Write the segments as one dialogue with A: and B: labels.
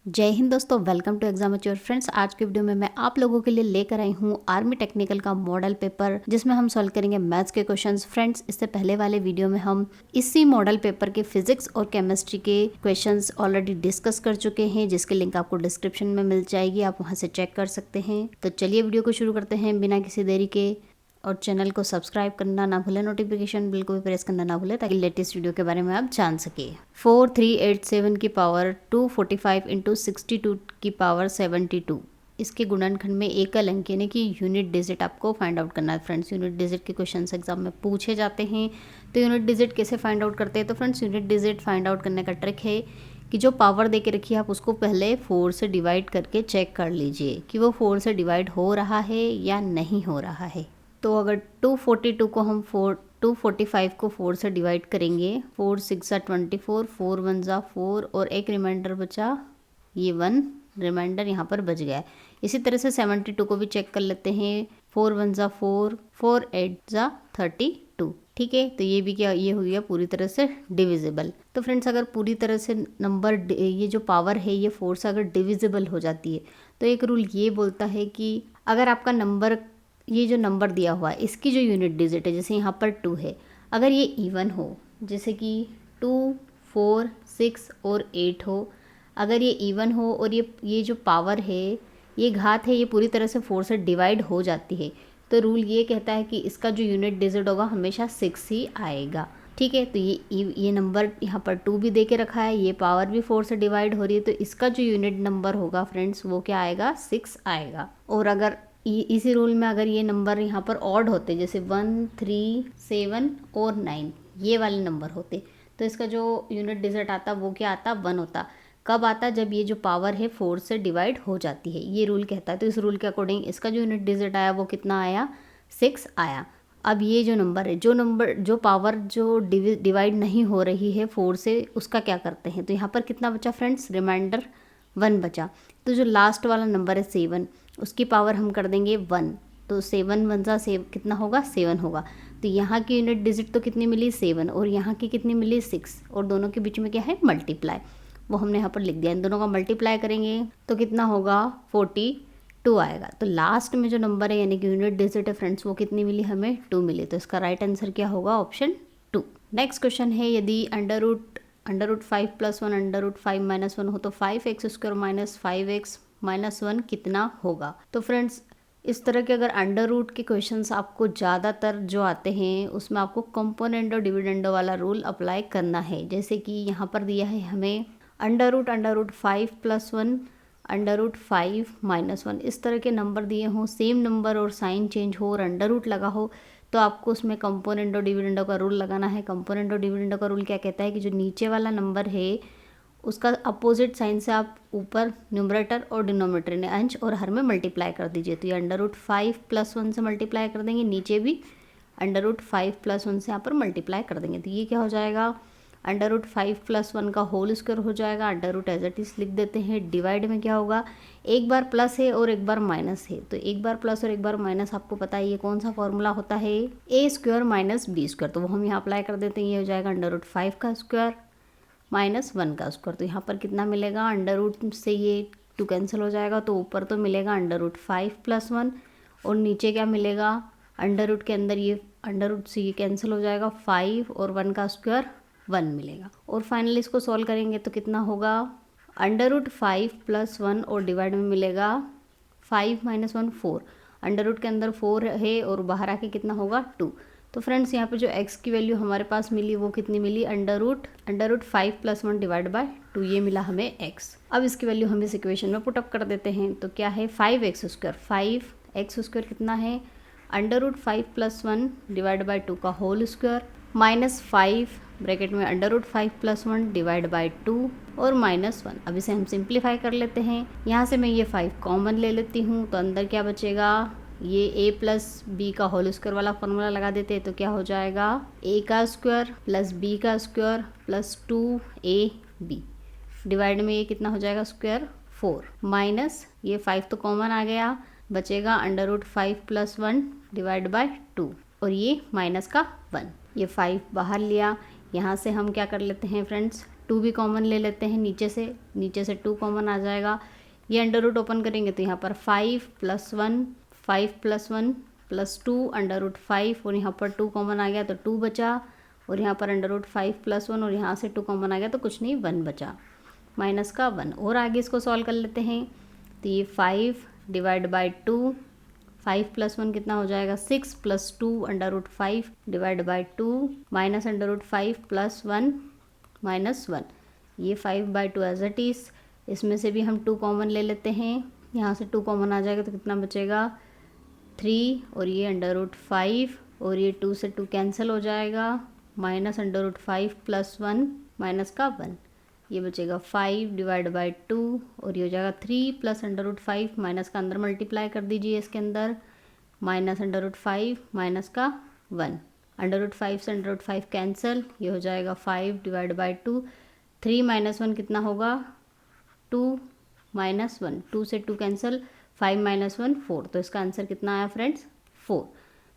A: जय हिंद दोस्तों, welcome to exam एच्योर friends. आज के वीडियो में मैं आप लोगों के लिए लेकर आई हूँ आर्मी टेक्निकल का मॉडल पेपर, जिसमें हम सॉल्व करेंगे मैथ्स के क्वेश्चंस। फ्रेंड्स, इससे पहले वाले वीडियो में हम इसी मॉडल पेपर के फिजिक्स और केमिस्ट्री के क्वेश्चंस ऑलरेडी डिस्कस कर चुके हैं, जिसकी लिंक आपको डिस्क्रिप्शन में मिल जाएगी, आप वहाँ से चेक कर सकते हैं। तो चलिए वीडियो को शुरू करते हैं बिना किसी देरी के। और चैनल को सब्सक्राइब करना ना भूलें, नोटिफिकेशन बिल को भी प्रेस करना ना भूलें, ताकि लेटेस्ट वीडियो के बारे में आप जान सके। 4387 की पावर 245 इंटू 62 की पावर 72, इसके गुणनखंड में एकल अंक यानी कि यूनिट डिजिट आपको फाइंड आउट करना है। फ्रेंड्स, यूनिट डिजिट के क्वेश्चंस एग्जाम में पूछे जाते हैं। तो यूनिट डिजिट कैसे फाइंड आउट करते हैं? तो friends, unit digit find out करने का ट्रिक है कि जो पावर दे के रखी है आप उसको पहले 4 से डिवाइड करके चेक कर लीजिए कि वो 4 से डिवाइड हो रहा है या नहीं हो रहा है। तो अगर 242 को हम 245 को 4 से डिवाइड करेंगे, 4 6 24, 4 1 4 और एक रिमाइंडर बचा, ये 1 रिमाइंडर यहाँ पर बच गया है। इसी तरह से 72 को भी चेक कर लेते हैं, 4 1 4, 4 8 32। ठीक है, तो ये भी क्या, ये हो गया पूरी तरह से डिविजिबल। तो फ्रेंड्स, अगर पूरी तरह से नंबर ये जो पावर है ये 4 से अगर डिविजिबल हो जाती है, तो एक रूल ये बोलता है कि अगर आपका नंबर, ये जो नंबर दिया हुआ है इसकी जो यूनिट डिजिट है, जैसे यहाँ पर 2 है, अगर ये इवन हो, जैसे कि 2 4 6 और 8 हो, अगर ये इवन हो और ये जो पावर है, ये घात है, ये पूरी तरह से 4 से डिवाइड हो जाती है, तो रूल ये कहता है कि इसका जो यूनिट डिजिट होगा हमेशा 6 ही आएगा। ठीक है, तो ये नंबर यहाँ पर 2 भी दे के रखा है, ये पावर भी 4 से डिवाइड हो रही है, तो इसका जो यूनिट नंबर होगा फ्रेंड्स वो क्या आएगा, 6 आएगा। और अगर इसी रूल में अगर ये नंबर यहाँ पर ऑड होते, जैसे 1 3 7 और 9, ये वाले नंबर होते, तो इसका जो यूनिट डिजिट आता वो क्या आता, 1 होता। कब आता? जब ये जो पावर है 4 से डिवाइड हो जाती है, ये रूल कहता है। तो इस रूल के अकॉर्डिंग इसका जो यूनिट डिजिट आया वो कितना आया, 6 आया। अब ये जो नंबर है, जो पावर जो डिवाइड नहीं हो रही है 4 से, उसका क्या करते हैं? तो यहाँ पर कितना बचा फ्रेंड्स, रिमाइंडर 1 बचा। तो जो लास्ट वाला नंबर है 7, उसकी पावर हम कर देंगे 1, तो 7 1 7 कितना होगा, 7 होगा। तो यहाँ की यूनिट डिजिट तो कितनी मिली, 7, और यहाँ की कितनी मिली, 6, और दोनों के बीच में क्या है, मल्टीप्लाई, वो हमने यहाँ पर लिख दिया। इन दोनों का मल्टीप्लाई करेंगे तो कितना होगा, 42 आएगा। तो लास्ट में जो नंबर है यानी कि यूनिट डिजिट है फ्रेंड्स, वो कितनी मिली, हमें 2 मिली। तो इसका राइट आंसर क्या होगा, ऑप्शन 2। नेक्स्ट क्वेश्चन है, यदि अंडर रूट 5 + 1 अंडर रूट 5 - 1 हो तो 5x² - 5x - 1 कितना होगा? तो फ्रेंड्स, इस तरह के अगर अंडर रूट के क्वेश्चंस आपको ज़्यादातर जो आते हैं उसमें आपको कंपोनेंडो डिविडेंडो वाला रूल अप्लाई करना है। जैसे कि यहाँ पर दिया है हमें अंडर रूट 5 + 1 अंडर रूट 5 - 1, इस तरह के नंबर दिए हों, सेम नंबर और साइन चेंज हो और अंडर रूट लगा हो, तो आपको उसमें कंपोनेंडो डिविडेंडो का रूल लगाना है। कंपोनेंडो डिविडेंडो का रूल क्या कहता है कि जो नीचे वाला नंबर है उसका अपोजिट साइन से आप ऊपर न्यूमरेटर और डिनोमिनेटर यानी अंश और हर में मल्टीप्लाई कर दीजिए। तो ये अंडर रूट 5 + 1 से मल्टीप्लाई कर देंगे, नीचे भी अंडर रूट 5 + 1 से यहाँ पर मल्टीप्लाई कर देंगे। तो ये क्या हो जाएगा, अंडर रूट 5 + 1 का होल स्क्वायर हो जाएगा। Under root as it is लिख देते हैं। डिवाइड में क्या होगा, एक बार प्लस है और एक बार माइनस है, तो एक बार प्लस और एक बार माइनस आपको पता है ये कौन सा फॉर्मूला होता है, a² - b², तो वो हम यहाँ अप्लाई कर देते हैं। ये हो जाएगा अंडर रूट 5 का स्क्वायर -1 का स्क्वायर। तो यहाँ पर कितना मिलेगा, अंडर रूट से ये 2 कैंसिल हो जाएगा, तो ऊपर तो मिलेगा अंडर रूट 5 + 1 और नीचे क्या मिलेगा, अंडर रूट के अंदर ये अंडर रूट से ये कैंसिल हो जाएगा, 5 और 1 का स्क्वायर 1 मिलेगा। और फाइनली इसको सॉल्व करेंगे तो कितना होगा, अंडर रूट 5 + 1 और डिवाइड में मिलेगा 5 - 1 4, अंडर रूट के अंदर 4 है और बाहर आके कितना होगा, 2। तो फ्रेंड्स, यहाँ पे जो x की वैल्यू हमारे पास मिली वो कितनी मिली, अंडर रूट 5 + 1 डिवाइड बाय 2, ये मिला हमें x। अब इसकी वैल्यू हम इस इक्वेशन में पुटअप कर देते हैं, तो क्या है, 5x², 5x² कितना है, अंडर रूट 5 + 1 डिवाइड बाय 2 का होल स्क्वायर -5 ब्रैकेट में अंडर रूट 5 + 1 डिवाइड बाय 2 और -1। अब इसे हम सिंप्लीफाई कर लेते हैं। यहाँ से मैं ये 5 कॉमन ले लेती हूँ, तो अंदर क्या बचेगा, ये a + b का होल स्क्वायर वाला फॉर्मूला लगा देते हैं, तो क्या हो जाएगा, a² + b² + 2ab डिवाइड में ये कितना हो जाएगा, स्क्वायर 4 माइनस ये 5 तो कॉमन आ गया, बचेगा अंडर रूट 5 + 1 डिवाइड बाय 2 और ये माइनस का 1, ये 5 बाहर लिया। यहाँ से हम क्या कर लेते हैं फ्रेंड्स, 2 भी कॉमन ले लेते हैं नीचे से 2 कॉमन आ जाएगा। ये अंडर रूट ओपन करेंगे तो यहाँ पर 5 + 1 5 + 1 + 2 अंडर रूट 5 और यहाँ पर 2 कॉमन आ गया तो 2 बचा, और यहाँ पर अंडर रूट 5 + 1 और यहाँ से 2 कॉमन आ गया तो कुछ नहीं 1 बचा, माइनस का 1। और आगे इसको सॉल्व कर लेते हैं तो ये 5 / 2 5 + 1 कितना हो जाएगा 6 + 2 under root 5 / 2 minus under root 5 + 1 -1। ये 5/2 एज इट इज़। इसमें से भी हम 2 कॉमन ले लेते हैं, यहाँ से 2 कॉमन आ जाएगा तो कितना बचेगा 3, और ये अंडर रूट 5 और ये 2 से 2 कैंसिल हो जाएगा, माइनस अंडर रूट 5 + 1 माइनस का 1। ये बचेगा 5 / 2 और ये हो जाएगा 3 + अंडर रूट 5 माइनस का अंदर मल्टीप्लाई कर दीजिए इसके अंदर, माइनस अंडर रूट 5 माइनस का 1। अंडर रूट 5 से अंडर रूट 5 कैंसिल, ये हो जाएगा 5 / 2। 3 - 1 कितना होगा 2 - 1, 2 से 2 कैंसिल, 5 - 1 4। तो इसका आंसर कितना आया फ्रेंड्स 4।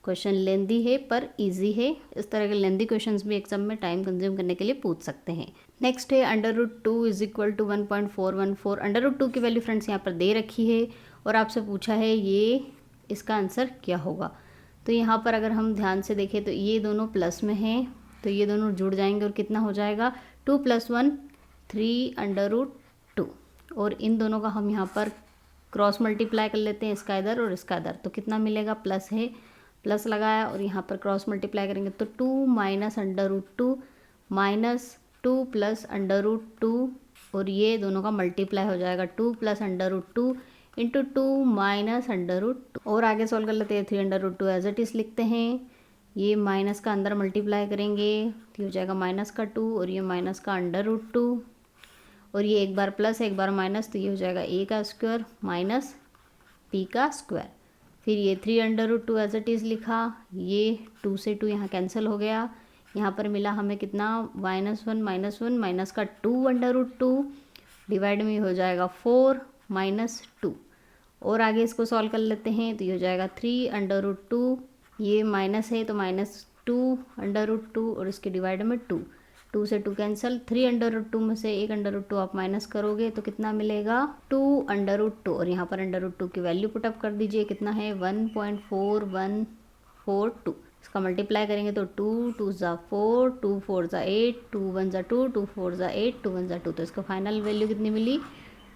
A: क्वेश्चन लेंदी है पर इजी है। इस तरह के लेंदी क्वेश्चंस भी एग्जाम में टाइम कंज्यूम करने के लिए पूछ सकते हैं। नेक्स्ट है अंडर रूट 2 = 1.414। अंडर रूट 2 की वैल्यू फ्रेंड्स यहाँ पर दे रखी है और आपसे पूछा है ये इसका आंसर क्या होगा। तो यहाँ पर अगर हम ध्यान से देखें तो ये दोनों प्लस में हैं तो ये दोनों जुड़ जाएंगे और कितना हो जाएगा 2 + 1 3 अंडर रूट 2, और इन दोनों का हम यहाँ पर क्रॉस मल्टीप्लाई कर लेते हैं, इसका इधर और इसका इधर, तो कितना मिलेगा प्लस है, प्लस लगाया और यहाँ पर क्रॉस मल्टीप्लाई करेंगे तो 2 - अंडर रूट 2 -2 + अंडर रूट 2, और ये दोनों का मल्टीप्लाई हो जाएगा 2 + अंडर रूट 2 × 2 - अंडर रूट 2। और आगे सॉल्व कर लेते हैं 3 under root 2 as it is लिखते हैं। ये माइनस का अंदर मल्टीप्लाई करेंगे तो हो जाएगा माइनस का 2 और ये माइनस का अंडर रूट 2, और ये एक बार प्लस एक बार माइनस तो ये हो जाएगा a का स्क्वायर माइनस p का स्क्वायर। फिर ये 3 under root 2 as it is लिखा, ये 2 से 2 यहाँ कैंसिल हो गया, यहाँ पर मिला हमें कितना -1 माइनस का 2 अंडर रूट 2 डिवाइड में हो जाएगा 4 - 2। और आगे इसको सॉल्व कर लेते हैं तो ये हो जाएगा 3 अंडर रूट 2, ये माइनस है तो -2 अंडर रूट 2 और इसके डिवाइड में 2, 2 से 2 कैंसिल, 3 अंडर रूट 2 में से 1 अंडर रूट 2 आप माइनस करोगे तो कितना मिलेगा 2 अंडर रूट 2, और यहाँ पर अंडर रूट 2 की वैल्यू पुटअप कर दीजिए, कितना है 1.4142। इसका मल्टीप्लाई करेंगे तो 2 × 2 = 4 2 × 4 = 8 2 × 1 = 2 2 × 4 = 8 2 × 1 = 2, तो इसका फाइनल वैल्यू कितनी मिली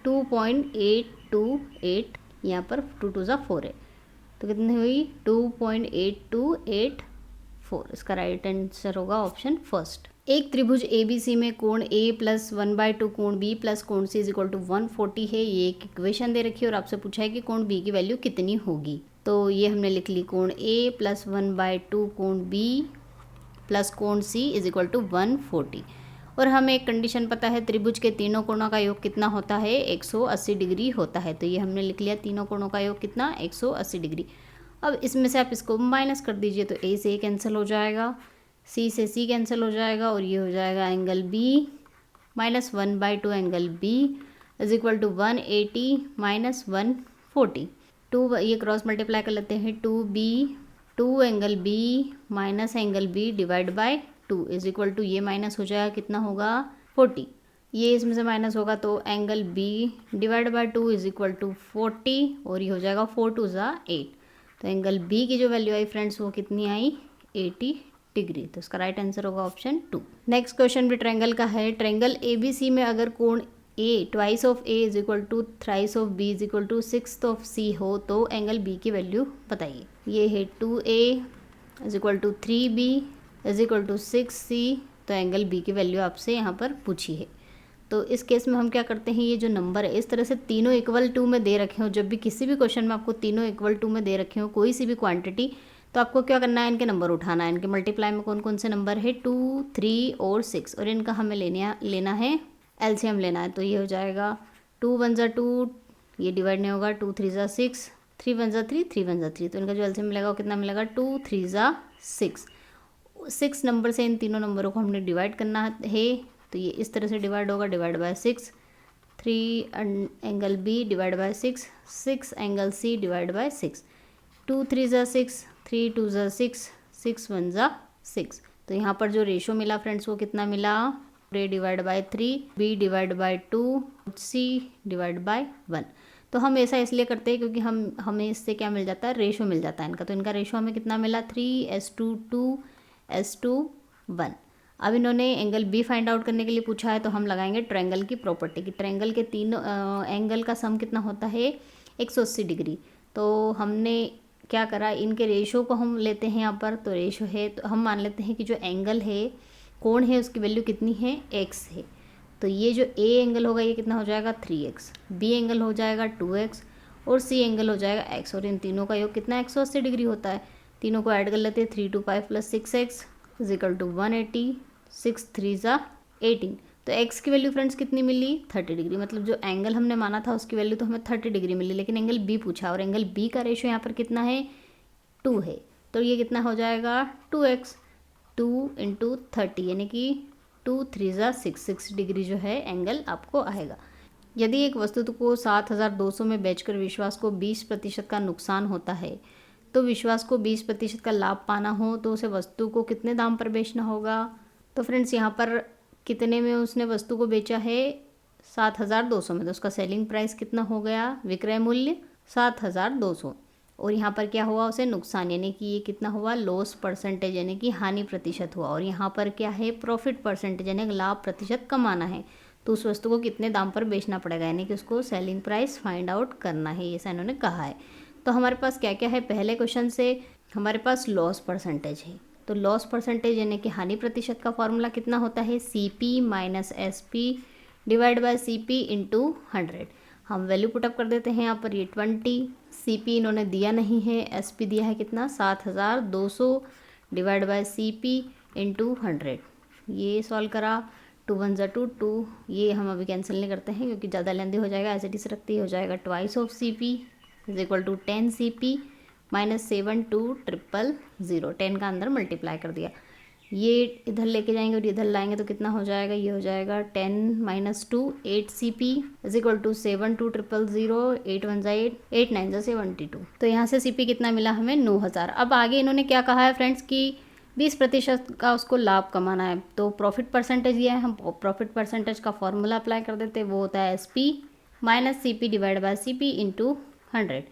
A: 2.828। यहाँ पर 2 × 2 = 4 है तो कितनी हुई 2.8284। इसका राइट आंसर होगा ऑप्शन फर्स्ट। एक त्रिभुज ABC में कोण A + 1/2 कोण B + कोण C = 140 है। ये एक इक्वेशन दे रखी है और आपसे पूछा है कि कोण B की वैल्यू कितनी होगी। तो ये हमने लिख ली कोण A + 1/2 कोण B + कोण C = 140, और हमें एक कंडीशन पता है त्रिभुज के तीनों कोणों का योग कितना होता है 180 डिग्री होता है। तो ये हमने लिख लिया तीनों कोणों का योग कितना 180 डिग्री। अब इसमें से आप इसको माइनस कर दीजिए तो A से A कैंसिल हो जाएगा, C से C कैंसिल हो जाएगा, और ये हो जाएगा एंगल B -1/2 एंगल B = 180 - 140। 2 ये क्रॉस मल्टीप्लाई कर लेते हैं 2 angle B minus angle B divide by 2 = ये माइनस हो जाएगा कितना होगा 40, ये इसमें से माइनस होगा तो एंगल B डिवाइड बाय 2 = 40, और ये हो जाएगा 4 × 2 = 8। तो एंगल B की जो वैल्यू आई फ्रेंड्स वो कितनी आई 80 डिग्री। तो इसका राइट आंसर होगा ऑप्शन 2। नेक्स्ट क्वेश्चन भी ट्रायंगल का है। ट्रायंगल ABC में अगर कोण A twice of A = thrice of B = 6th of C हो तो एंगल B की वैल्यू बताइए। ये है 2A = 3B = 6C, तो एंगल B की वैल्यू आपसे यहाँ पर पूछी है। तो इस केस में हम क्या करते हैं, ये जो नंबर है इस तरह से तीनों =2 में दे रखे हो, जब भी किसी भी क्वेश्चन में आपको तीनों =2 में दे रखे हो कोई सी भी क्वांटिटी, तो आपको क्या करना है इनके नंबर उठाना है। इनके मल्टीप्लाई में कौन कौन से नंबर है 2 3 और 6, और इनका हमें लेना है एलसीएम लेना है। तो ये हो जाएगा 2 × 1 = 2, ये डिवाइड नहीं होगा 2 × 3 = 6 3 × 1 = 3 3 × 1 = 3, तो इनका जो एलसीएम मिलेगा वो कितना मिलेगा 2 × 3 = 6। 6 नंबर से इन तीनों नंबरों को हमने डिवाइड करना है, तो ये इस तरह से डिवाइड होगा divide by 6, 3 angle B divide by 6 6 angle C divide by 6, 2 × 3 = 6 3 × 2 = 6 6 × 1 = 6। तो यहाँ पर जो रेशो मिला फ्रेंड्स वो कितना मिला A divide by 3, B divide by 2, C divide by 1। तो हम ऐसा इसलिए करते हैं क्योंकि हमें इससे क्या मिल जाता है, रेशो मिल जाता है इनका। तो इनका रेशो हमें कितना मिला, 3:2, 2:1। अब इन्होंने एंगल बी फाइंड आउट करने के लिए पूछा है, तो हम लगाएंगे ट्रायंगल की प्रॉपर्टी की ट्रायंगल के तीन एंगल का सम कितना होता है, 180 डिग्री। तो हमने क्या करा, इनके रेशो को हम लेते हैं यहाँ पर। तो रेशो है, तो हम मान लेते हैं कि जो एंगल है, कोण है, उसकी वैल्यू कितनी है, x है। तो ये जो A एंगल होगा ये कितना हो जाएगा, 3x, B एंगल हो जाएगा 2x और C एंगल हो जाएगा x। और इन तीनों का योग कितना 180 डिग्री होता है। तीनों को ऐड कर लेते हैं, 3 2 5 + 6x = 180, 6 3 = 18। तो x की वैल्यू फ्रेंड्स कितनी मिली, 30 डिग्री। मतलब जो एंगल हमने माना था उसकी वैल्यू तो हमें 30 डिग्री मिली, लेकिन एंगल B पूछा और एंगल B का रेशो यहाँ पर कितना है, 2 है। तो ये कितना हो जाएगा, 2x, 2 × 30 यानी कि 2 3 = 6 डिग्री जो है एंगल आपको आएगा। यदि एक वस्तु को 7,200 में बेचकर विश्वास को 20% का नुकसान होता है, तो विश्वास को 20% का लाभ पाना हो तो उसे वस्तु को कितने दाम पर बेचना होगा। तो फ्रेंड्स यहाँ पर कितने में उसने वस्तु को बेचा है, 7,200 में। तो उसका सेलिंग प्राइस कितना हो गया, विक्रय मूल्य 7,200। और यहाँ पर क्या हुआ, उसे नुकसान यानी कि ये कितना हुआ, लॉस परसेंटेज यानी कि हानि प्रतिशत हुआ। और यहाँ पर क्या है, प्रॉफिट परसेंटेज यानी लाभ प्रतिशत कमाना है। तो उस वस्तु को कितने दाम पर बेचना पड़ेगा, यानी कि उसको सेलिंग प्राइस फाइंड आउट करना है, ये इन्होंने कहा है। तो हमारे पास क्या क्या है, पहले क्वेश्चन से हमारे पास लॉस परसेंटेज है। तो लॉस परसेंटेज यानी कि हानि प्रतिशत का फॉर्मूला कितना होता है, CP - SP divide by CP × 100। हम वैल्यू पुटअप कर देते हैं यहाँ पर, ये 20, CP इन्होंने दिया नहीं है, SP दिया है कितना, 7,200 डिवाइड बाय CP × 100। ये सॉल्व करा, 2 1 = 2, 2 ये हम अभी कैंसिल नहीं करते हैं क्योंकि ज़्यादा लेंदी हो जाएगा, एज इट इज रखती हो जाएगा। 2 of CP = 10 CP - 7 2 000, 10 का अंदर मल्टीप्लाई कर दिया। ये इधर लेके जाएंगे और इधर लाएंगे तो कितना हो जाएगा, ये हो जाएगा 10 - 2 8 CP = 7 2 000, 8 1 = 8, 8 9 = 72। तो यहाँ से CP कितना मिला हमें, 9,000। अब आगे इन्होंने क्या कहा है फ्रेंड्स कि 20% का उसको लाभ कमाना है। तो प्रॉफिट परसेंटेज ये है, हम प्रॉफिट परसेंटेज का फॉर्मूला अप्लाई कर देते हैं, वो होता है SP - CP divide by CP × 100।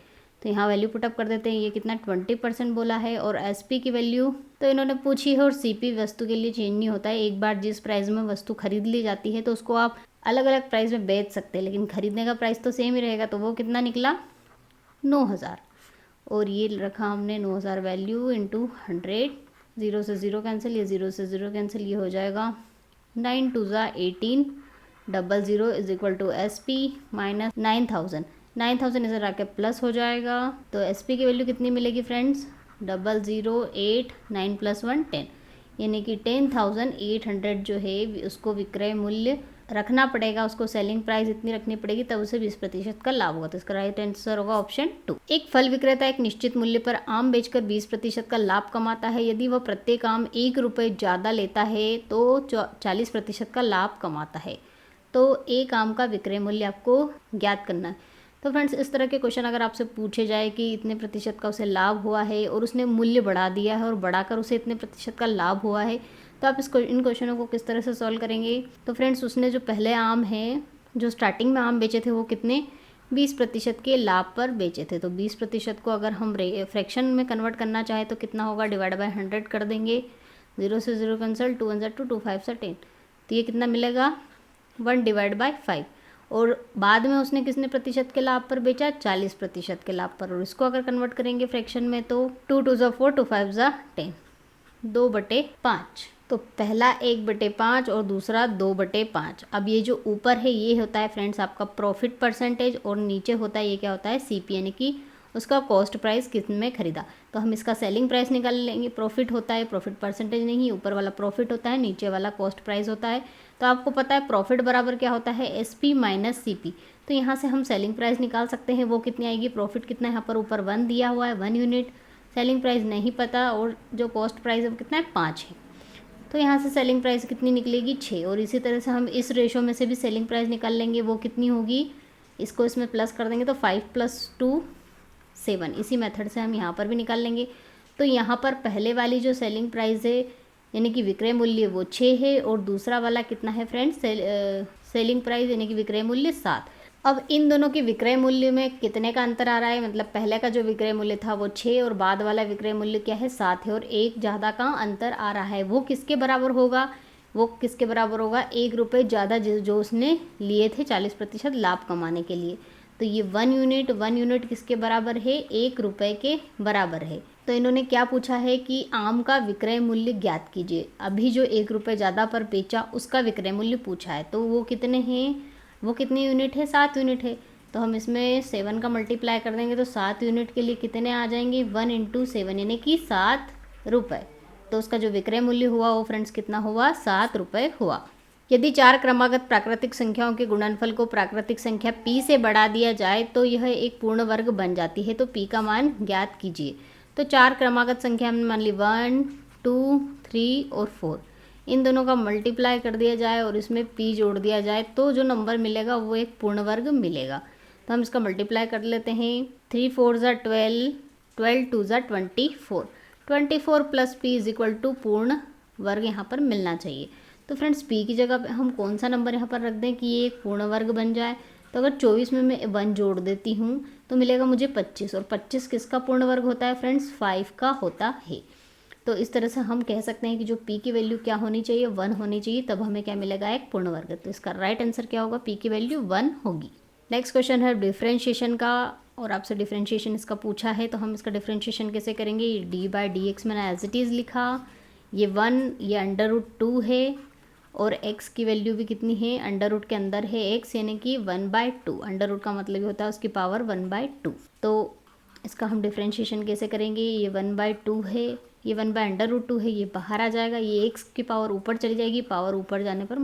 A: तो यहाँ वैल्यू पुटअप कर देते हैं, ये कितना 20% बोला है। और SP की वैल्यू तो इन्होंने पूछी है, और CP वस्तु के लिए चेंज नहीं होता है। एक बार जिस प्राइस में वस्तु खरीद ली जाती है तो उसको आप अलग अलग प्राइस में बेच सकते हैं, लेकिन खरीदने का प्राइस तो सेम ही रहेगा। तो वो कितना निकला, 9,000। और ये रखा हमने 9,000 वैल्यू × 100, 0 से 0 कैंसिल, ये 0 से 0 कैंसिल, ये हो जाएगा 9 2 = 18, 00 = SP - 9,000। 9,000 इधर आके प्लस हो जाएगा। तो SP की वैल्यू कितनी मिलेगी फ्रेंड्स, 008 9 + 1 10, यानी कि 10,800 जो है उसको विक्रय मूल्य रखना पड़ेगा, उसको सेलिंग प्राइस इतनी रखनी पड़ेगी, तब उसे 20% का लाभ होगा। तो इसका राइट आंसर होगा ऑप्शन 2। एक फल विक्रेता एक निश्चित मूल्य पर आम बेचकर 20% का लाभ कमाता है। यदि वह प्रत्येक आम 1 रुपये ज़्यादा लेता है तो 40% का लाभ कमाता है। तो एक आम का विक्रय मूल्य आपको ज्ञात करना है। तो फ्रेंड्स, इस तरह के क्वेश्चन अगर आपसे पूछे जाए कि इतने प्रतिशत का उसे लाभ हुआ है और उसने मूल्य बढ़ा दिया है और बढ़ाकर उसे इतने प्रतिशत का लाभ हुआ है, तो आप इन क्वेश्चनों को किस तरह से सॉल्व करेंगे। तो फ्रेंड्स, उसने जो पहले आम हैं, जो स्टार्टिंग में आम बेचे थे, वो कितने 20% के लाभ पर बेचे थे। तो 20% को अगर हम फ्रैक्शन में कन्वर्ट करना चाहें तो कितना होगा, डिवाइड बाय 100 कर देंगे, 0 से 0 कैंसिल, 2 1 = 2, 2 5 = 10। तो ये कितना मिलेगा, 1 डिवाइड बाय 5। और बाद में उसने कितने प्रतिशत के लाभ पर बेचा, 40% के लाभ पर। और इसको अगर कन्वर्ट करेंगे फ्रैक्शन में तो 2 2 = 4, 2 5 = 10, 2/5। तो पहला 1/5 और दूसरा 2/5। अब ये जो ऊपर है ये होता है फ्रेंड्स आपका प्रॉफिट परसेंटेज, और नीचे होता है, ये क्या होता है, CP यानी कि उसका कॉस्ट प्राइस कितने में खरीदा। तो हम इसका सेलिंग प्राइस निकाल लेंगे, प्रॉफिट होता है, प्रॉफिट परसेंटेज नहीं, ऊपर वाला प्रॉफिट होता है, नीचे वाला कॉस्ट प्राइस होता है। तो आपको पता है प्रॉफिट बराबर क्या होता है, SP - CP। तो यहाँ से हम सेलिंग प्राइस निकाल सकते हैं, वो कितनी आएगी, प्रॉफिट कितना है, यहाँ पर ऊपर 1 दिया हुआ है, 1 यूनिट। सेलिंग प्राइस नहीं पता, और जो कॉस्ट प्राइस है वो कितना है, 5 है। तो यहाँ से सेलिंग प्राइस कितनी निकलेगी, 6। और इसी तरह से हम इस रेशो में से भी सेलिंग प्राइस निकाल लेंगे, वो कितनी होगी, इसको इसमें प्लस कर देंगे तो 5 + 2 7। इसी मेथड से हम यहाँ पर भी निकाल लेंगे। तो यहाँ पर पहले वाली जो सेलिंग प्राइस है यानी कि विक्रय मूल्य वो 6 है और दूसरा वाला कितना है फ्रेंड्स, सेलिंग प्राइस यानी कि विक्रय मूल्य 7। अब इन दोनों के विक्रय मूल्य में कितने का अंतर आ रहा है, मतलब पहले का जो विक्रय मूल्य था वो 6 और बाद वाला विक्रय मूल्य क्या है 7 है, और एक ज़्यादा का अंतर आ रहा है। वो किसके बराबर होगा, वो किसके बराबर होगा, 1 रुपये ज़्यादा जो उसने लिए थे 40% लाभ कमाने के लिए। तो ये 1 यूनिट किसके बराबर है, 1 रुपये के बराबर है। तो इन्होंने क्या पूछा है कि आम का विक्रय मूल्य ज्ञात कीजिए। अभी जो 1 रुपये ज़्यादा पर बेचा उसका विक्रय मूल्य पूछा है, तो वो कितने हैं, वो कितनी यूनिट है, 7 यूनिट है। तो हम इसमें 7 का मल्टीप्लाई कर देंगे तो 7 यूनिट के लिए कितने आ जाएंगे, 1 × 7 यानी कि 7 रुपये। तो उसका जो विक्रय मूल्य हुआ वो फ्रेंड्स कितना हुआ, 7 रुपये हुआ। यदि 4 क्रमागत प्राकृतिक संख्याओं के गुणनफल को प्राकृतिक संख्या p से बढ़ा दिया जाए तो यह एक पूर्ण वर्ग बन जाती है, तो p का मान ज्ञात कीजिए। तो 4 क्रमागत संख्या हमने मान ली 1, 2, 3 और 4, इन दोनों का मल्टीप्लाई कर दिया जाए और इसमें p जोड़ दिया जाए तो जो नंबर मिलेगा वो एक पूर्ण वर्ग मिलेगा। तो हम इसका मल्टीप्लाई कर लेते हैं, 3 4 ज़ा 12, 12 2 ज़ा 24, 24 plus p is equal to पूर्ण वर्ग यहाँ पर मिलना चाहिए। तो फ्रेंड्स p की जगह पे हम कौन सा नंबर यहाँ पर रख दें कि ये एक पूर्ण वर्ग बन जाए। तो अगर 24 में मैं 1 जोड़ देती हूँ तो मिलेगा मुझे 25, और 25 किसका पूर्ण वर्ग होता है फ्रेंड्स, 5 का होता है। तो इस तरह से हम कह सकते हैं कि जो p की वैल्यू क्या होनी चाहिए, 1 होनी चाहिए, तब हमें क्या मिलेगा, एक पूर्ण वर्ग। तो इसका राइट आंसर क्या होगा, p की वैल्यू 1 होगी। नेक्स्ट क्वेश्चन है डिफ्रेंशिएशन का, और आपसे डिफ्रेंशिएशन इसका पूछा है, तो हम इसका डिफ्रेंशिएशन कैसे करेंगे। ये d/dx मैंने एज इट इज़ लिखा, ये 1, ये √2 है, और x की वैल्यू भी कितनी है, अंडर रूट के अंदर है x यानी कि 1/2। अंडर रूट का मतलब होता है उसकी पावर 1/2। तो इसका हम डिफ्रेंशिएशन कैसे करेंगे, ये 1/2 है, ये 1/√2 है, ये बाहर आ जाएगा, ये x की पावर ऊपर चली जाएगी, पावर ऊपर जाने पर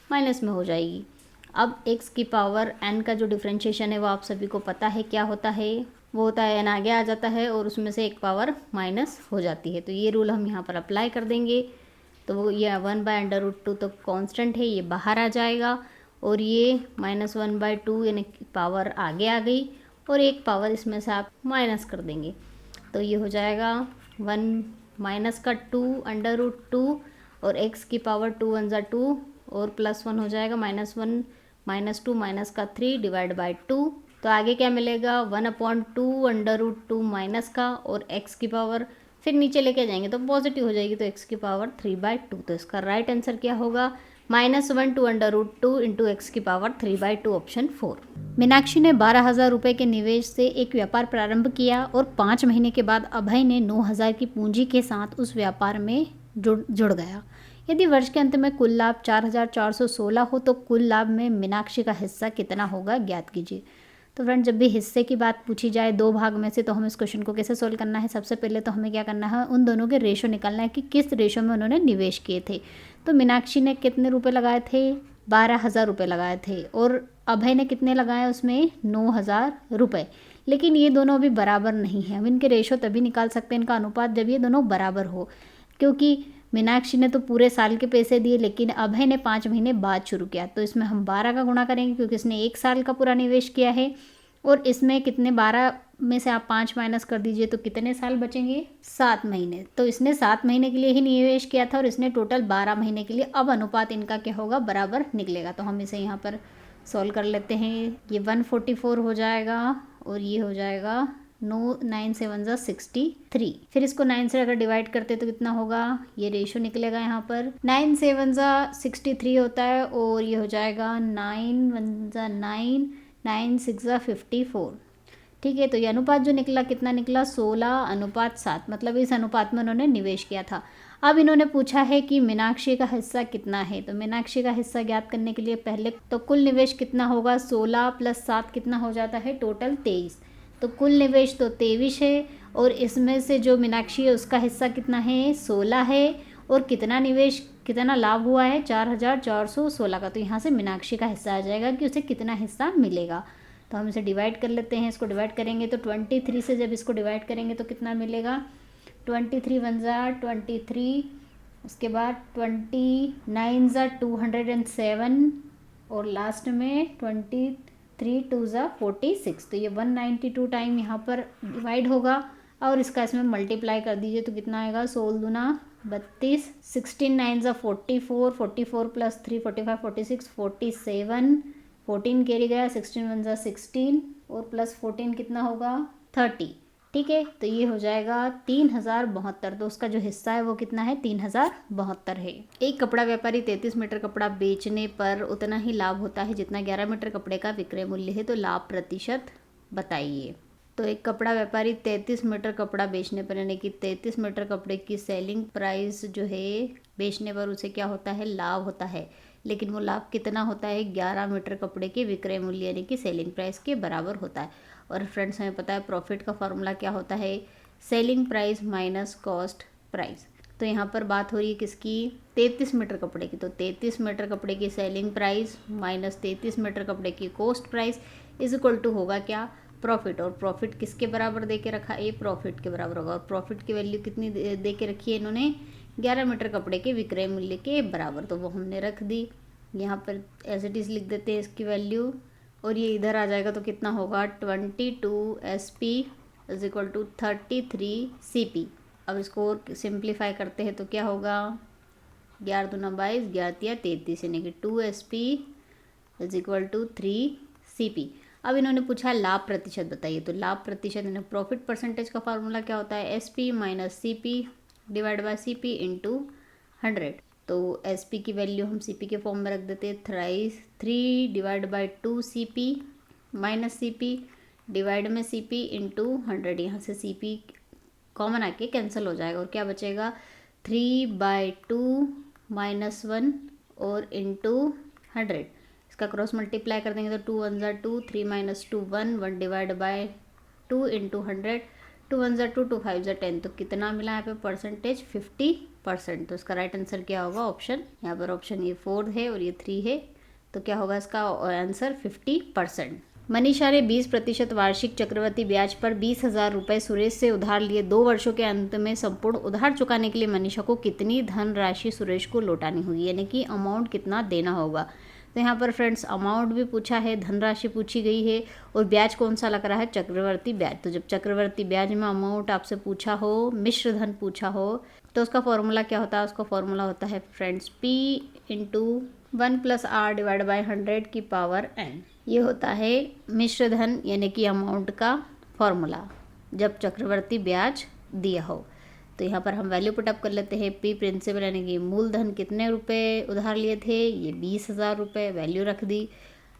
A: माइनस में हो जाएगी। अब x की पावर n का जो डिफ्रेंशिएशन है वो आप सभी को पता है क्या होता है, वो होता है n आगे आ जाता है और उसमें से एक पावर माइनस हो जाती है। तो ये रूल हम यहाँ पर अप्लाई कर देंगे। तो वो ये 1/√2 तो कांस्टेंट है, ये बाहर आ जाएगा, और ये -1/2 यानी पावर आगे आ गई, और एक पावर इसमें से आप माइनस कर देंगे। तो ये हो जाएगा 1 माइनस का 2 √2, और x की पावर 2 1 ज़ा 2, और +1 हो जाएगा -1 -2 माइनस का 3 /2। तो आगे क्या मिलेगा, 1/2 √2 माइनस का, और x की पावर फिर नीचे लेके जाएंगे तो पॉजिटिव हो जाएगी, तो x की पावर 3/2। तो इसका राइट आंसर क्या होगा, -1 to √2 इंटू एक्स की पावर 3/2, ऑप्शन 4। मीनाक्षी ने 12,000 रुपये के निवेश से एक व्यापार प्रारंभ किया और 5 महीने के बाद अभय ने 9,000 की पूंजी के साथ उस व्यापार में जुड़ गया। यदि वर्ष के अंत में कुल लाभ 4,416 हो तो कुल लाभ में मीनाक्षी का हिस्सा कितना होगा, ज्ञात कीजिए। तो फ्रेंड, जब भी हिस्से की बात पूछी जाए 2 भाग में से, तो हम इस क्वेश्चन को कैसे सोल्व करना है, सबसे पहले तो हमें क्या करना है, उन दोनों के रेशो निकालना है कि किस रेशो में उन्होंने निवेश किए थे। तो मीनाक्षी ने कितने रुपए लगाए थे, 12,000 रुपये लगाए थे, और अभय ने कितने लगाए उसमें, 9,000 रुपये। लेकिन ये दोनों अभी बराबर नहीं है। हम इनके रेशो तभी निकाल सकते हैं, इनका अनुपात, जब ये दोनों बराबर हो। क्योंकि मीनाक्षी ने तो पूरे साल के पैसे दिए, लेकिन अभय ने 5 महीने बाद शुरू किया। तो इसमें हम 12 का गुणा करेंगे क्योंकि इसने 1 साल का पूरा निवेश किया है, और इसमें कितने, 12 में से आप 5 माइनस कर दीजिए तो कितने साल बचेंगे, 7 महीने। तो इसने 7 महीने के लिए ही निवेश किया था और इसने टोटल 12 महीने के लिए। अब अनुपात इनका क्या होगा, बराबर निकलेगा। तो हम इसे यहाँ पर सॉल्व कर लेते हैं। ये 144 हो जाएगा और ये हो जाएगा 9 7 ज़ा 63। फिर इसको 9 से अगर डिवाइड करते तो कितना होगा, ये रेशो निकलेगा यहाँ पर 9 7 ज़ा 63 होता है, और ये हो जाएगा 9 1 ज़ा 9 9 6 ज़ा 54। ठीक है, तो ये अनुपात जो निकला कितना निकला, 16:7। मतलब इस अनुपात में उन्होंने निवेश किया था। अब इन्होंने पूछा है कि मीनाक्षी का हिस्सा कितना है। तो मीनाक्षी का हिस्सा ज्ञात करने के लिए पहले तो कुल निवेश कितना होगा, 16 + 7 कितना हो जाता है, टोटल 23। तो कुल निवेश तो 23 है, और इसमें से जो मीनाक्षी है उसका हिस्सा कितना है, 16 है, और कितना निवेश, कितना लाभ हुआ है, 4,416 का। तो यहाँ से मीनाक्षी का हिस्सा आ जाएगा कि उसे कितना हिस्सा मिलेगा। तो हम इसे डिवाइड कर लेते हैं। इसको डिवाइड करेंगे तो 23 से जब इसको डिवाइड करेंगे तो कितना मिलेगा, 23 1 ज़ा 23, उसके बाद 29 ज़ा 207, और लास्ट में 23 2 ज़ा 46। तो ये 192 टाइम यहाँ पर डिवाइड होगा, और इसका इसमें मल्टीप्लाई कर दीजिए तो कितना आएगा, 16 दूना 32, 16 9 ज़ा 44, 44 प्लस 3 45 46 47, 14 कैरी गया, 16 1 ज़ा 16 और प्लस 14 कितना होगा 30। ठीक है, तो ये हो जाएगा 3072। तो उसका जो हिस्सा है वो कितना है 3072 है। एक कपड़ा व्यापारी 33 मीटर कपड़ा बेचने पर उतना ही लाभ होता है जितना 11 मीटर कपड़े का विक्रय मूल्य है, तो लाभ प्रतिशत बताइए। तो एक कपड़ा व्यापारी 33 मीटर कपड़ा बेचने पर, यानी कि 33 मीटर कपड़े की सेलिंग प्राइस जो है बेचने पर उसे क्या होता है लाभ होता है, लेकिन वो लाभ कितना होता है 11 मीटर कपड़े के विक्रय मूल्य यानी कि सेलिंग प्राइस के बराबर होता है। और फ्रेंड्स हमें पता है प्रॉफिट का फॉर्मूला क्या होता है, selling price minus cost price. तो यहाँ पर बात हो रही है किसकी 33 मीटर कपड़े की, तो 33 मीटर कपड़े की सेलिंग प्राइस माइनस 33 मीटर कपड़े की cost price is equal to होगा क्या प्रॉफिट। और प्रॉफिट किसके बराबर दे के रखा है, प्रॉफिट के बराबर होगा। और प्रॉफिट की वैल्यू कितनी दे के रखी है इन्होंने 11 मीटर कपड़े के विक्रय मूल्य के बराबर, तो वो हमने रख दी। यहाँ पर एज इट इज़ लिख देते हैं इसकी वैल्यू, और ये इधर आ जाएगा तो कितना होगा 22 SP is equal to 33 CP। अब इसको और सिंप्लीफाई करते हैं तो क्या होगा 11 दूना 22, 11 33 यानी कि 2 SP is equal to 3 CP। अब इन्होंने पूछा लाभ प्रतिशत बताइए, तो लाभ प्रतिशत यानी प्रॉफिट परसेंटेज का फार्मूला क्या होता है SP minus CP divide by CP into 100। तो SP की वैल्यू हम CP के फॉर्म में रख देते हैं 3 divide by 2 CP minus CP divide में CP इंटू 100। यहाँ से CP कॉमन आके कैंसिल हो जाएगा और क्या बचेगा 3/2 माइनस 1 और इंटू 100। इसका क्रॉस मल्टीप्लाई कर देंगे तो 2 1 ज़ा 2, 3 माइनस 2 1, 1 डिवाइड बाय 2 इंटू 100, 2 1 ज़ा 2, 2 5 ज़ा 10। तो कितना मिला यहाँ पे परसेंटेज 50%। तो इसका राइट आंसर क्या होगा ऑप्शन, यहाँ पर ऑप्शन ये 4 है और ये 3 है, तो क्या होगा इसका आंसर 50%। मनीषा ने 20% वार्षिक चक्रवृद्धि ब्याज पर 20,000 रुपये सुरेश से उधार लिए। 2 वर्षों के अंत में संपूर्ण उधार चुकाने के लिए मनीषा को कितनी धनराशि सुरेश को लौटानी होगी, यानी कि अमाउंट कितना देना होगा। तो यहाँ पर फ्रेंड्स अमाउंट भी पूछा है, धनराशि पूछी गई है और ब्याज कौन सा लग रहा है चक्रवर्ती ब्याज। तो जब चक्रवर्ती ब्याज में अमाउंट आपसे पूछा हो, मिश्र धन पूछा हो, तो उसका फॉर्मूला क्या होता है, उसका फॉर्मूला होता है friends P into 1 + R divide by 100 की पावर n। ये होता है मिश्र धन यानी कि अमाउंट का फॉर्मूला जब चक्रवर्ती ब्याज दिया हो। तो यहाँ पर हम वैल्यू पुटअप कर लेते हैं। P प्रिंसिपल यानी कि मूलधन कितने रुपए उधार लिए थे, ये 20,000 रुपये वैल्यू रख दी।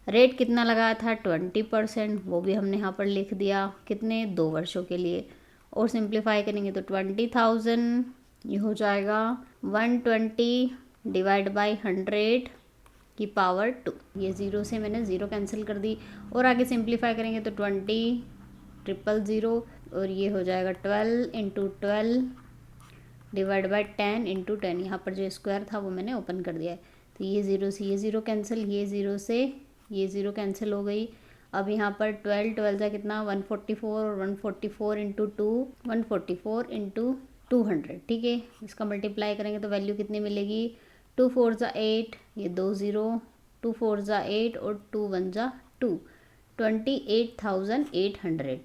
A: रेट कितना लगाया था 20%, वो भी हमने यहाँ पर लिख दिया, कितने 2 वर्षों के लिए। और सिंप्लीफाई करेंगे तो 20,000 ये हो जाएगा 120 डिवाइड बाई 100 की पावर 2। ये 0 से मैंने 0 कैंसिल कर दी और आगे सिंप्लीफाई करेंगे तो 20,000 और ये हो जाएगा 12 इंटू 12 डिवाइड बाई 10 इंटू 10। यहाँ पर जो स्क्वायर था वो मैंने ओपन कर दिया है। तो ये 0 से ये 0 कैंसिल, ये 0 से ये 0 कैंसिल हो गई। अब यहाँ पर 12 का कितना 144 और 144 इंटू 2 144 इंटू 200। ठीक है, इसका मल्टीप्लाई करेंगे तो वैल्यू कितनी मिलेगी 2 4 ज़ा 8, ये 2 0, 2 4 ज़ा 8 और 2 1 ज़ा 2, 28,800।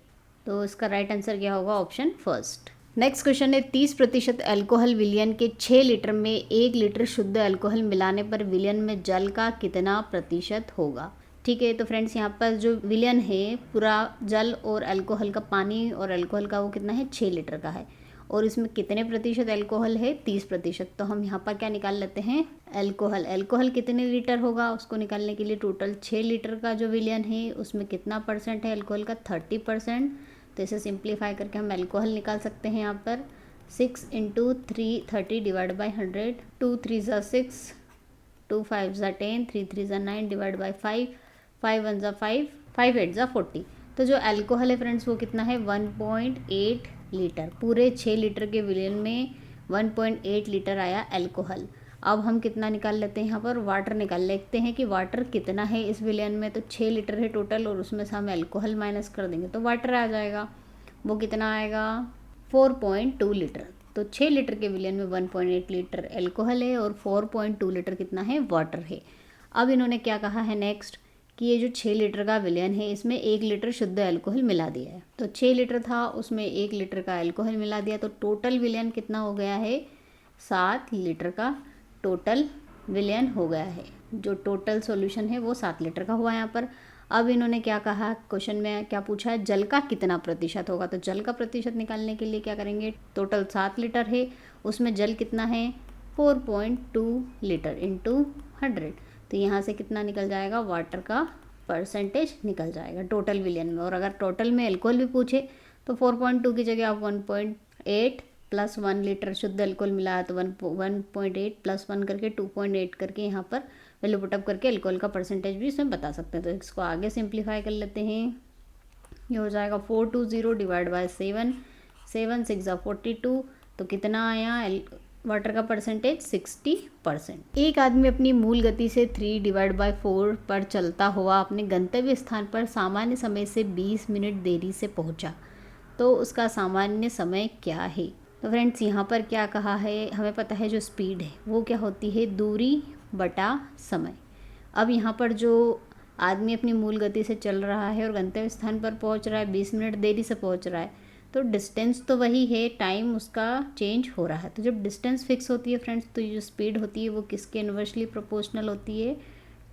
A: तो इसका राइट आंसर क्या होगा ऑप्शन फर्स्ट। नेक्स्ट क्वेश्चन है 30% अल्कोहल विलयन के 6 लीटर में 1 लीटर शुद्ध अल्कोहल मिलाने पर विलयन में जल का कितना प्रतिशत होगा। ठीक है, तो फ्रेंड्स यहाँ पर जो विलयन है पूरा जल और अल्कोहल का, पानी और अल्कोहल का, वो कितना है 6 लीटर का है और इसमें कितने प्रतिशत अल्कोहल है 30%। तो हम यहाँ पर क्या निकाल लेते हैं अल्कोहल। अल्कोहल कितने लीटर होगा उसको निकालने के लिए टोटल 6 लीटर का जो विलयन है उसमें कितना परसेंट है अल्कोहल का 30%। तो इसे सिंप्लीफाई करके हम अल्कोहल निकाल सकते हैं। यहाँ पर 6 इंटू 30 डिवाइड बाई 100, 2 3 ज़ा 6, 2 5 ज़ा 10, 3 3 ज़ा 9 डिवाइड बाई 5, 5 1 ज़ा 5, 5 8 ज़ा 40। तो जो अल्कोहल है फ्रेंड्स वो कितना है 1.8 लीटर। पूरे 6 लीटर के विलयन में 1.8 लीटर आया अल्कोहल। अब हम कितना निकाल लेते हैं यहाँ पर वाटर निकाल लेते हैं कि वाटर कितना है इस विलयन में। तो 6 लीटर है टोटल और उसमें से हम अल्कोहल माइनस कर देंगे तो वाटर आ जाएगा। वो कितना आएगा 4.2 लीटर। तो 6 लीटर के विलयन में 1.8 लीटर अल्कोहल है और 4.2 लीटर कितना है वाटर है। अब इन्होंने क्या कहा है नेक्स्ट कि ये जो 6 लीटर का विलयन है इसमें 1 लीटर शुद्ध अल्कोहल मिला दिया है। तो 6 लीटर था उसमें 1 लीटर का अल्कोहल मिला दिया तो टोटल विलयन कितना हो गया है 7 लीटर का टोटल विलयन हो गया है। जो टोटल सॉल्यूशन है वो 7 लीटर का हुआ यहाँ पर। अब इन्होंने क्या कहा, क्वेश्चन में क्या पूछा है, जल का कितना प्रतिशत होगा। तो जल का प्रतिशत निकालने के लिए क्या करेंगे, टोटल 7 लीटर है, उसमें जल कितना है 4.2 लीटर इंटू 100। तो यहाँ से कितना निकल जाएगा, वाटर का परसेंटेज निकल जाएगा टोटल विलियन में। और अगर टोटल में एल्कोहल भी पूछे तो 4.2 की जगह आप 1.8 प्लस 1 लीटर शुद्ध एल्कोहल मिला है तो 1.8 प्लस 1 करके 2.8 करके यहाँ पर वैल्यू पुटअप करके एल्कोहल का परसेंटेज भी इसमें बता सकते हैं। तो इसको आगे सिंप्लीफाई कर लेते हैं। ये हो जाएगा 420 डिवाइड बाय 7, 7 6 42। तो कितना आया वाटर का परसेंटेज 60%। एक आदमी अपनी मूल गति से 3 डिवाइड बाय 4 पर चलता हुआ अपने गंतव्य स्थान पर सामान्य समय से 20 मिनट देरी से पहुंचा, तो उसका सामान्य समय क्या है। तो फ्रेंड्स यहाँ पर क्या कहा है, हमें पता है जो स्पीड है वो क्या होती है, दूरी बटा समय। अब यहाँ पर जो आदमी अपनी मूल गति से चल रहा है और गंतव्य स्थान पर पहुँच रहा है, 20 मिनट देरी से पहुँच रहा है, तो डिस्टेंस तो वही है, टाइम उसका चेंज हो रहा है। तो जब डिस्टेंस फिक्स होती है फ्रेंड्स, तो ये जो स्पीड होती है वो किसके इन्वर्सली प्रोपोर्शनल होती है,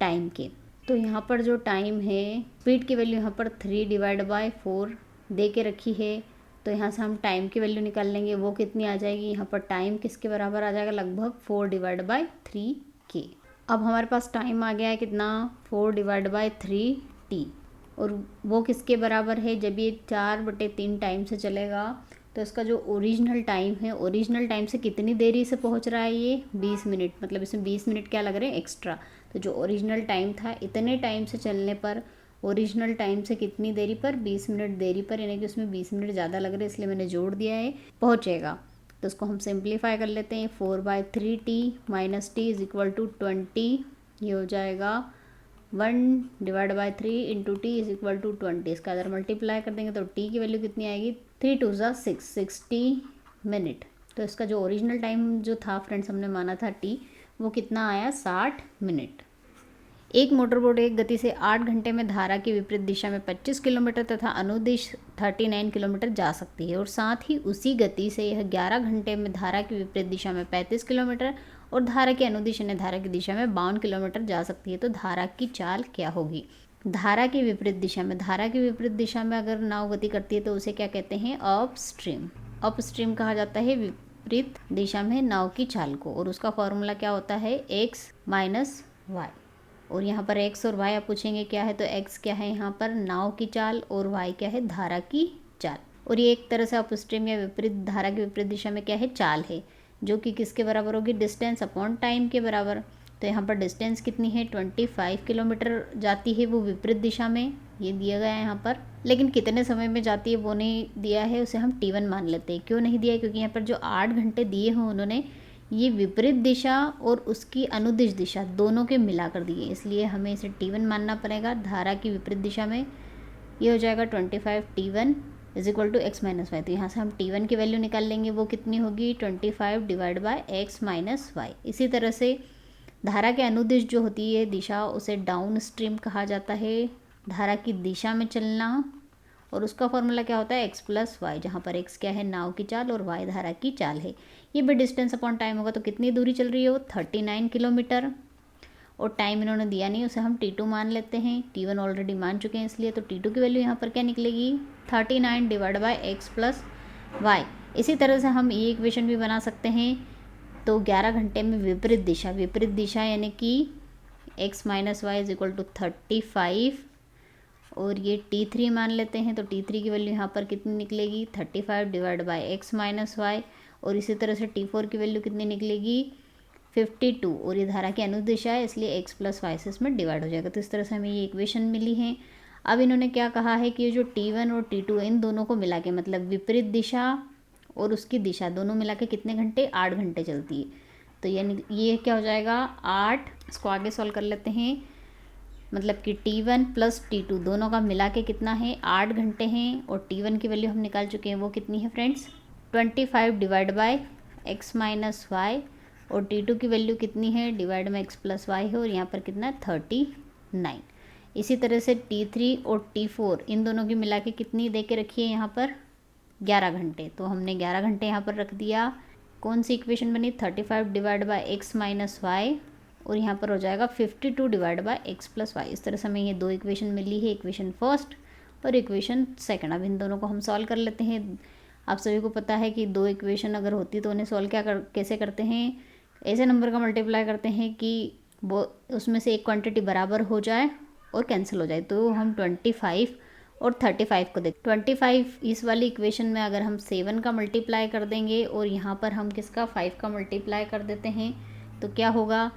A: टाइम के। तो यहाँ पर जो टाइम है, स्पीड की वैल्यू यहाँ पर 3 डिवाइड बाय 4 दे के रखी है। तो यहाँ से हम टाइम की वैल्यू निकाल लेंगे, वो कितनी आ जाएगी, यहाँ पर टाइम किसके बराबर आ जाएगा, लगभग 4 डिवाइड बाय 3 के। अब हमारे पास टाइम आ गया है कितना, 4 डिवाइड बाय 3 टी, और वो किसके बराबर है, जब ये 4/3 टाइम से चलेगा तो इसका जो ओरिजिनल टाइम है, ओरिजिनल टाइम से कितनी देरी से पहुंच रहा है ये 20 मिनट, मतलब इसमें 20 मिनट क्या लग रहे हैं एक्स्ट्रा। तो जो ओरिजिनल टाइम था इतने टाइम से चलने पर, ओरिजिनल टाइम से कितनी देरी पर, 20 मिनट देरी पर, यानी कि उसमें 20 मिनट ज़्यादा लग रहे हैं, इसलिए मैंने जोड़ दिया है, पहुँचेगा। तो इसको हम सिंप्लीफाई कर लेते हैं, 4/3t minus t is equal to 20। ये हो जाएगा 1 divide by 3 into t is equal to 20। इसका अगर मल्टीप्लाई कर देंगे तो टी की वैल्यू कितनी आएगी, 3 2 6, 60 मिनट। तो इसका जो ओरिजिनल टाइम जो था फ्रेंड्स, हमने माना था टी, वो कितना आया, 60 मिनट। एक मोटरबोट एक गति से 8 घंटे में धारा की विपरीत दिशा में 25 किलोमीटर तथा अनुदिश 39 किलोमीटर जा सकती है, और साथ ही उसी गति से यह 11 घंटे में धारा की विपरीत दिशा में 35 किलोमीटर और धारा की अनुदिश यानी धारा की दिशा में 52 किलोमीटर जा सकती है। तो धारा की चाल क्या होगी। धारा की विपरीत दिशा में, धारा की विपरीत दिशा में अगर नाव गति करती है तो उसे क्या कहते हैं, अपस्ट्रीम। अपस्ट्रीम कहा जाता है विपरीत दिशा में नाव की चाल को, और उसका फॉर्मूला क्या होता है, x माइनस वाई। और यहाँ पर x और y आप पूछेंगे क्या है, तो x क्या है यहाँ पर नाव की चाल, और y क्या है धारा की चाल। और ये एक तरह से अपस्ट्रीम या विपरीत धारा की विपरीत दिशा में क्या है, चाल है, जो कि किसके बराबर होगी, डिस्टेंस अपॉन टाइम के बराबर। तो यहाँ पर डिस्टेंस कितनी है, 25 किलोमीटर जाती है वो विपरीत दिशा में, ये दिया गया है यहाँ पर। लेकिन कितने समय में जाती है वो नहीं दिया है, उसे हम t1 मान लेते हैं। क्यों नहीं दिया है, क्योंकि यहाँ पर जो 8 घंटे दिए हैं उन्होंने, ये विपरीत दिशा और उसकी अनुदिश दिशा दोनों के मिला कर दिए, इसलिए हमें इसे t1 मानना पड़ेगा धारा की विपरीत दिशा में। ये हो जाएगा 25 t1 is equal to x minus y. तो यहाँ से हम t1 की वैल्यू निकाल लेंगे, वो कितनी होगी, 25 divide by x minus y. इसी तरह से धारा के अनुदिश जो होती है दिशा, उसे डाउन स्ट्रीम कहा जाता है, धारा की दिशा में चलना, और उसका फॉर्मूला क्या होता है, x प्लस वाई, जहाँ पर x क्या है नाव की चाल और y धारा की चाल है। ये भी डिस्टेंस अपॉन टाइम होगा, तो कितनी दूरी चल रही है वो 39 किलोमीटर, और टाइम इन्होंने दिया नहीं, उसे हम t2 मान लेते हैं, t1 ऑलरेडी मान चुके हैं इसलिए। तो t2 की वैल्यू यहाँ पर क्या निकलेगी, 39 divide by x plus y. इसी तरह से हम ये इक्वेशन भी बना सकते हैं। तो 11 घंटे में विपरीत दिशा, विपरीत दिशा यानी कि x minus y is equal to 35, और ये t3 मान लेते हैं। तो t3 की वैल्यू यहाँ पर कितनी निकलेगी, 35 divide by x minus y. और इसी तरह से t4 की वैल्यू कितनी निकलेगी, 52, और ये धारा की अनुदिशा है इसलिए x प्लस वाई से इसमें डिवाइड हो जाएगा। तो इस तरह से हमें ये इक्वेशन मिली है। अब इन्होंने क्या कहा है कि ये जो t1 और t2 इन दोनों को मिला के, मतलब विपरीत दिशा और उसकी दिशा दोनों मिला के कितने घंटे, 8 घंटे चलती है। तो यानी ये क्या हो जाएगा 8, इसको आगे सॉल्व कर लेते हैं, मतलब कि t1 प्लस t2 दोनों का मिला के कितना है, 8 घंटे हैं। और t1 की वैल्यू हम निकाल चुके हैं, वो कितनी है friends, 25 divide by x minus y, और t2 की वैल्यू कितनी है, डिवाइड में x प्लस वाई है, और यहाँ पर कितना है 39। इसी तरह से t3 और t4 इन दोनों की मिला के कितनी दे के रखी है यहाँ पर, 11 घंटे। तो हमने 11 घंटे यहाँ पर रख दिया। कौन सी इक्वेशन बनी, 35 divide by x minus y, और यहाँ पर हो जाएगा 52 divide by x plus y. इस तरह से हमें ये दो इक्वेशन मिली है, इक्वेशन फर्स्ट और इक्वेशन सेकंड। अब इन दोनों को हम सॉल्व कर लेते हैं। आप सभी को पता है कि दो इक्वेशन अगर होती तो उन्हें सॉल्व कैसे करते हैं, ऐसे नंबर का मल्टीप्लाई करते हैं कि वो उसमें से एक क्वांटिटी बराबर हो जाए और कैंसिल हो जाए। तो हम 25 और 35 को देख, 25 इस वाली इक्वेशन में अगर हम 7 का मल्टीप्लाई कर देंगे और यहाँ पर हम किसका 5 का मल्टीप्लाई कर देते हैं तो क्या होगा,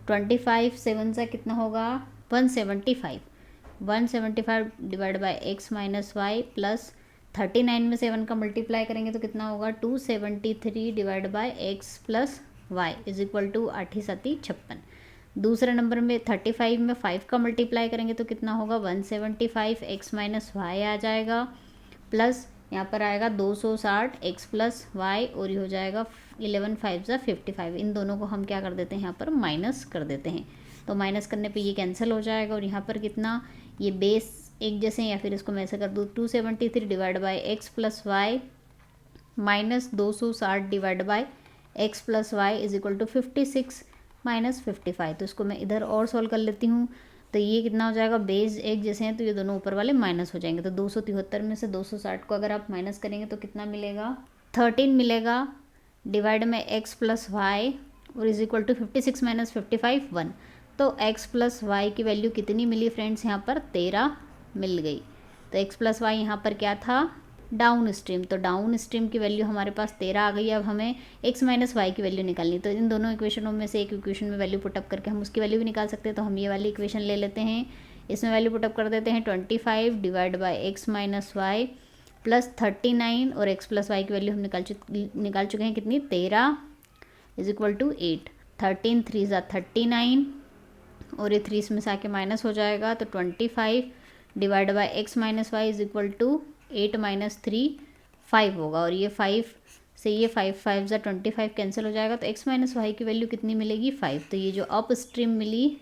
A: 25 7 से कितना होगा 175, 175 divide by x minus y plus 39 में 7 का मल्टीप्लाई करेंगे तो कितना होगा 273 divide by x plus y is equal to 8 7 56। दूसरे नंबर में 35 में 5 का मल्टीप्लाई करेंगे तो कितना होगा 175 एक्स माइनस वाई आ जाएगा, प्लस यहाँ पर आएगा 260 एक्स प्लस वाई, और ये हो जाएगा 11 5 ज़ा 55। इन दोनों को हम क्या कर देते हैं यहाँ पर माइनस कर देते हैं, तो माइनस करने पे ये कैंसिल हो जाएगा। और यहाँ पर कितना, ये बेस एक जैसे, या फिर इसको मैं ऐसे कर दूँ 273 divide by x plus y minus 260 divide by x plus y is equal to 56 minus 55। तो इसको मैं इधर और सॉल्व कर लेती हूँ, तो ये कितना हो जाएगा, बेस एक जैसे हैं तो ये दोनों ऊपर वाले माइनस हो जाएंगे। तो 273 में से 260 को अगर आप माइनस करेंगे तो कितना मिलेगा 13 मिलेगा, डिवाइड में एक्स प्लस वाई और इज इक्वल टू 56 माइनस 55 1। तो एक्स प्लस वाई की वैल्यू कितनी मिली फ्रेंड्स, यहाँ पर 13 मिल गई। तो एक्स प्लस वाई यहाँ पर क्या था, डाउन स्ट्रीम, तो डाउन स्ट्रीम की वैल्यू हमारे पास 13 आ गई। अब हमें एक्स माइनस वाई की वैल्यू निकालनी, तो इन दोनों इक्वेशनों में से एक इक्वेशन में वैल्यू पुटअप करके हम उसकी वैल्यू भी निकाल सकते हैं। तो हम ये वाली इक्वेशन ले लेते हैं, इसमें वैल्यू पुटअप कर देते हैं 25 divide by x minus y plus 39, और एक्स प्लस वाई की वैल्यू हम निकाल चुके हैं कितनी 13 इज इक्वल टू 8, 13 3 ज़ा 39, और ये 3 इसमें से आके माइनस हो जाएगा। तो 25 divide by x minus y is equal to 8 minus 3 5 होगा, और ये 5 से ये 5 5 ज़ा 25 कैंसिल हो जाएगा। तो एक्स माइनस वाई की वैल्यू कितनी मिलेगी 5। तो ये जो अप स्ट्रीम मिली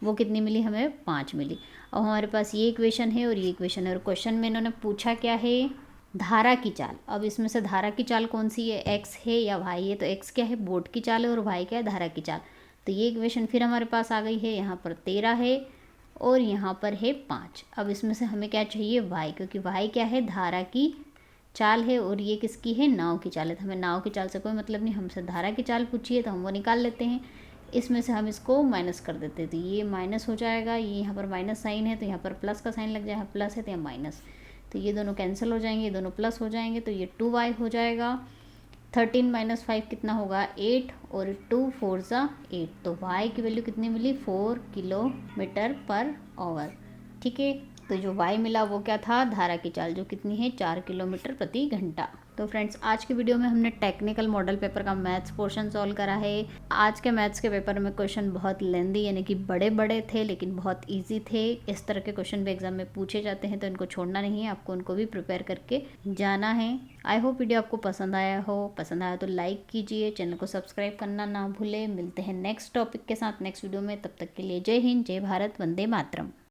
A: वो कितनी मिली हमें 5 मिली। अब हमारे पास ये इक्वेशन है और ये इक्वेशन है, और क्वेश्चन में इन्होंने पूछा क्या है, धारा की चाल। अब इसमें से धारा की चाल कौन सी है, एक्स है या वाई है, तो एक्स क्या है बोर्ड की चाल है और वाई क्या है धारा की चाल। तो ये इक्वेशन फिर हमारे पास आ गई है, यहाँ पर 13 है और यहाँ पर है 5। अब इसमें से हमें क्या चाहिए वाई, क्योंकि वाई क्या है धारा की चाल है और ये किसकी है नाव की चाल है। तो हमें नाव की चाल से कोई मतलब नहीं, हमसे धारा की चाल पूछी है तो हम वो निकाल लेते हैं। इसमें से हम इसको माइनस कर देते हैं, तो ये माइनस हो जाएगा, ये यहाँ पर माइनस साइन है तो यहाँ पर प्लस का साइन लग जाएगा, प्लस है तो यहाँ माइनस, तो ये दोनों कैंसिल हो जाएंगे, ये दोनों प्लस हो जाएंगे, तो ये 2y हो जाएगा। 13 माइनस 5 कितना होगा 8, और 2 4 ज़ा 8, तो y की वैल्यू कितनी मिली 4 किलोमीटर पर आवर। ठीक है, तो जो y मिला वो क्या था धारा की चाल, जो कितनी है 4 किलोमीटर प्रति घंटा। तो फ्रेंड्स आज की वीडियो में हमने टेक्निकल मॉडल पेपर का मैथ्स पोर्शन सॉल्व करा है। आज के मैथ्स के पेपर में क्वेश्चन बहुत लेंदी यानी कि बड़े बड़े थे लेकिन बहुत इजी थे। इस तरह के क्वेश्चन भी एग्जाम में पूछे जाते हैं तो इनको छोड़ना नहीं है, आपको उनको भी प्रिपेयर करके जाना है। आई होप वीडियो आपको पसंद आया हो, पसंद आया तो लाइक कीजिए, चैनल को सब्सक्राइब करना ना भूले। मिलते हैं नेक्स्ट टॉपिक के साथ नेक्स्ट वीडियो में, तब तक के लिए जय हिंद, जय भारत, वंदे मातरम।